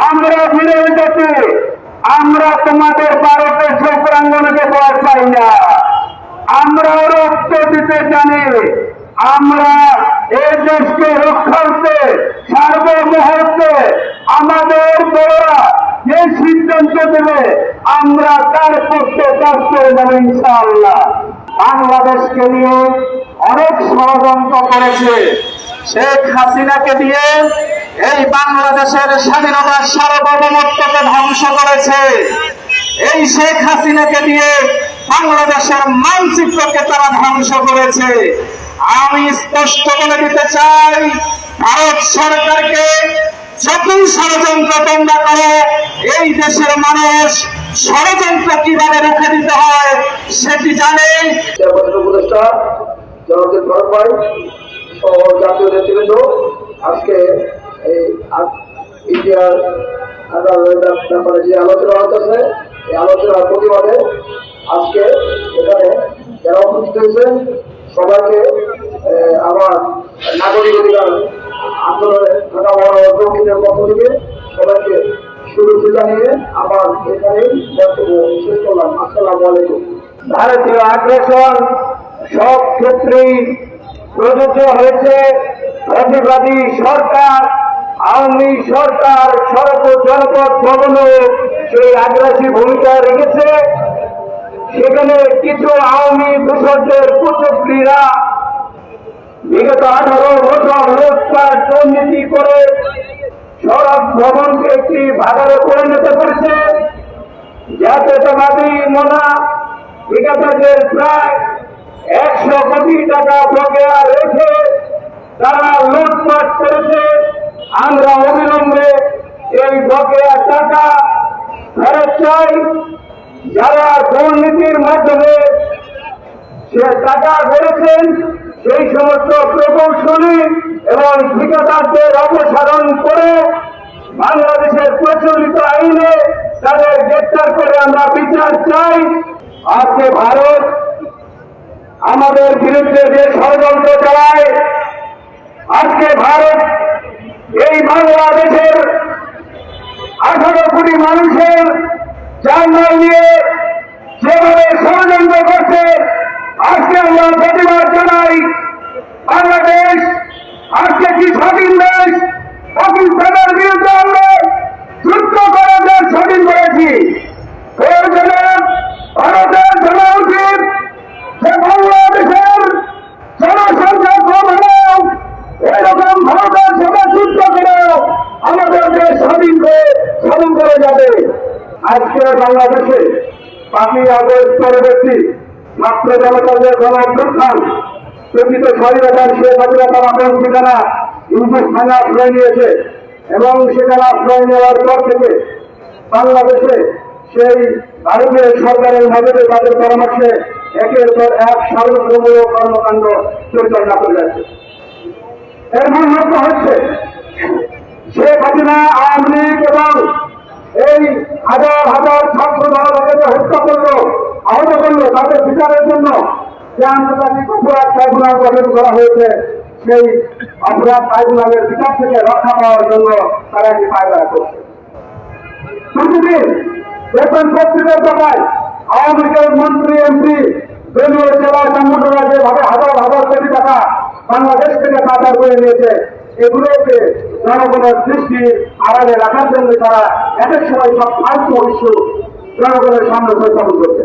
আমরা ফিরে এসেছি। আমরা তোমাদের ভারতের প্রাঙ্গণকে ভয় পাই না। আমরা রক্ত দিতে জানি। আমরা এই দেশকে রক্ষার্থে সার্বভৌমত্বে আমাদের বড়রা যে সিদ্ধান্ত দেবে আমরা তার পক্ষে কাজ করে যাবো ইনশাআল্লাহ। বাংলাদেশকে নিয়ে অনেক ষড়যন্ত্র করেছে। শেখ হাসিনাকে দিয়ে এই বাংলাদেশের স্বাধীনতার সার্বভৌমত্বকে ধ্বংস করেছে। এই শেখ হাসিনাকে দিয়ে বাংলাদেশের মানচিত্রকে তারা ধ্বংস করেছে। আমি স্পষ্ট বলে দিতে চাই, ভারত সরকারকে যতই ষড়যন্ত্র তোমরা করো, এই দেশের মানুষ ষড়যন্ত্র কিভাবে রুখে দিতে হয় সেটি জানে। উপদেষ্টা জনকের ভরত ভাই সহ জাতীয় নেতৃবৃন্দ আজকে এই ইন্ডিয়ার ব্যাপারে যে আলোচনা হচ্ছে এই আলোচনার প্রতিবাদে আজকে এখানে যারা উপস্থিত হয়েছেন সবাইকে আমার নাগরিক অধিকার আন্দোলনে ঢাকা মহানগর দক্ষিণের পক্ষ থেকে সবাইকে শুভেচ্ছা জানিয়ে আমার এখানেই বক্তব্য শেষ করলাম। আসসালামু আলাইকুম। ভারতীয় আগ্রাসন সব ক্ষেত্রেই প্রযোজ্য হয়েছে। প্রতিবাদী সরকার, আওয়ামী সরকার সড়ক জনপদ ভবনও সেই আগ্রাসী ভূমিকা রেখেছে। সেখানে কিছু আওয়ামী দূষকদের কুচক্রীরা বিগত 18 বছর লুটপাট দুর্নীতি করে সড়ক ভবনকে একটি ভাগারে পরিণত করেছে। জাতীয়তাবাদী মোনা ঠিকাদারদের প্রায় 100 কোটি টাকা বকেয়া রেখে তারা লুটপাট করেছে। আমরা অবিলম্বে এই বকেয়া টাকা ফেরত চাই। যারা দুর্নীতির মাধ্যমে সে টাকা করেছেন সেই সমস্ত প্রকৌশলী এবং ঠিকাদারদের অপসারণ করে বাংলাদেশের প্রচলিত আইনে তাদের গ্রেপ্তার করে আমরা বিচার চাই। আজকে ভারত আমাদের বিরুদ্ধে যে ষড়যন্ত্র চালায়, আজকে ভারত এই বাংলাদেশের 18 কোটি মানুষের জানমাল নিয়ে যেভাবে ষড়যন্ত্র করছে, আজকে আমরা প্রতিবাদ জানাই। বাংলাদেশ আজকে কি স্বাধীন দেশ? পাকিস্তানের বিরুদ্ধে আমরা যুদ্ধ করে দেশ স্বাধীন করেছি। প্রয়োজনে ভারতের জানা উচিত যে বাংলাদেশের জনসংখ্যা কম হলেও এরকম ভারতের সাথে যুদ্ধ করেও আমাদের দেশ স্বাধীন করে যাবে। আজকে বাংলাদেশে 5ই আগস্ট পরবর্তী মাত্র জনতাদের গণঅভ্যুত্থান প্রকৃত স্বাধীনতার শেখ হাসিনা তার আপন ঠিকানা হিন্দুস্থানে আশ্রয় নিয়েছে এবং সেখানে আশ্রয় নেওয়ার পর থেকে বাংলাদেশে সেই ভারতীয় সরকারের মদতে তাদের পরামর্শে একের পর এক সার্বভৌমূলক কর্মকাণ্ড পরিচালনা করে যাচ্ছে। এর মূল লক্ষ্য হচ্ছে শেখ হাসিনা, আওয়ামী লীগ এবং এই হাজার হাজার ছাত্র জনতাকে হত্যা করলো, আহত করলো, তাদের বিচারের জন্য যে আন্তর্জাতিক অপরাধ ট্রাইব্যুনাল গঠন করা হয়েছে, সেই অপরাধ ট্রাইব্যুনালের বিচার থেকে রক্ষা পাওয়ার জন্য তারা একটি পায়রা করছে। প্রতিদিন বেতন পত্রিকার টাকায় আওয়ামী লীগের মন্ত্রী, এমপি, দলীয় জেলা সংগঠনরা যেভাবে হাজার হাজার কোটি টাকা বাংলাদেশ থেকে পাচার করে নিয়েছে, এগুলোকে জনগণের দৃষ্টি আড়ালে রাখার জন্য তারা এক এক সময় সব ফালতু ইস্যু জনগণের সামনে উপস্থাপন করছে।